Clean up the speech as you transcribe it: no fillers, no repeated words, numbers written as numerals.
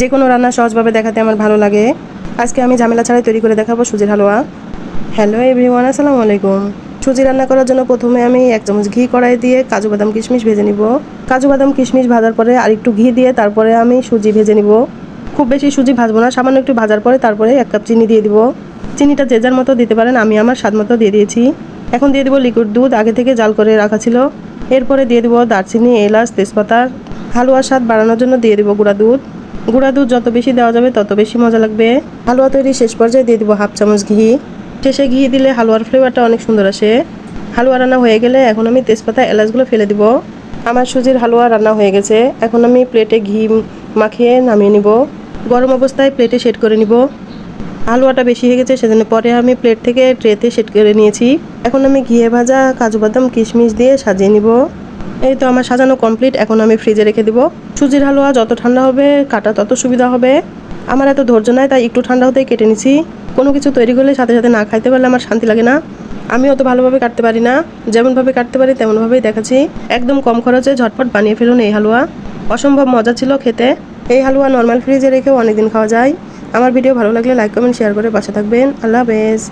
যে কোনো রান্না সহজভাবে দেখাতে আমার ভালো লাগে। আজকে আমি ঝামেলা ছাড়াই তৈরি করে দেখাবো সুজির হালুয়া। হ্যালো এভরিওয়ান, আসসালামু আলাইকুম। সুজি রান্না করার জন্য প্রথমে আমি 1 চামচ ঘি কড়াই দিয়ে কাজু বাদাম কিশমিশ ভেজে নিব। কাজু বাদাম কিশমিশ ভাজার পরে আরেকটু ঘি দিয়ে তারপরে আমি সুজি ভেজে নিব। খুব বেশি সুজি ভাজবো না, সামান্য একটু ভাজার পরে তারপরে 1 কাপ চিনি দিয়ে দিব। চিনিটা যে যার মতো দিতে পারেন, আমি আমার স্বাদ মতো দিয়ে দিয়েছি। এখন দিয়ে দিব লিকুইড দুধ, আগে থেকে জাল করে রাখা ছিল। এরপরে দিয়ে দিব দারচিনি, এলাচ, তেজপাতা। হালুয়ার স্বাদ বাড়ানোর জন্য দিয়ে দিব গুঁড়া দুধ। গুঁড়া দুধ যত বেশি দেওয়া যাবে তত বেশি মজা লাগবে। হালুয়া তৈরি শেষ পর্যায়ে দিয়ে দিব 1/2 চামচ ঘি। শেষে ঘি দিলে হালুয়ার ফ্লেভারটা অনেক সুন্দর আসে। হালুয়া রান্না হয়ে গেলে এখন আমি তেজপাতা, এলাচগুলো ফেলে দিব। আমার সুজির হালুয়া রান্না হয়ে গেছে। এখন আমি প্লেটে ঘি মাখিয়ে নামিয়ে নিব। গরম অবস্থায় প্লেটে সেট করে নিব। হালুয়াটা বেশি হয়ে গেছে, সেজন্য পরে আমি প্লেট থেকে ট্রেতে সেট করে নিয়েছি। এখন আমি ঘিয়ে ভাজা কাজু বাদাম কিশমিশ দিয়ে সাজিয়ে নিব। এই তো আমার সাজানো কমপ্লিট। এখন আমি ফ্রিজে রেখে দিব। সুজির হালুয়া যত ঠান্ডা হবে কাটা তত সুবিধা হবে। আমার এত ধৈর্য নাই, তাই একটু ঠান্ডা হতেই কেটে নিছি। কোনো কিছু তৈরি করলে সাথে সাথে না খাইতে পারলে আমার শান্তি লাগে না। আমি অত ভালোভাবে কাটতে পারি না, যেমনভাবে কাটতে পারি তেমনভাবেই দেখাচ্ছি। একদম কম খরচে ঝটপট বানিয়ে ফেলুন এই হালুয়া। অসম্ভব মজা ছিল খেতে। এই হালুয়া নর্মাল ফ্রিজে রেখেও অনেকদিন খাওয়া যায়। আমার ভিডিও ভালো লাগলে লাইক, কমেন্ট, শেয়ার করে পাশে থাকবেন। আল্লাহ হাফেজ।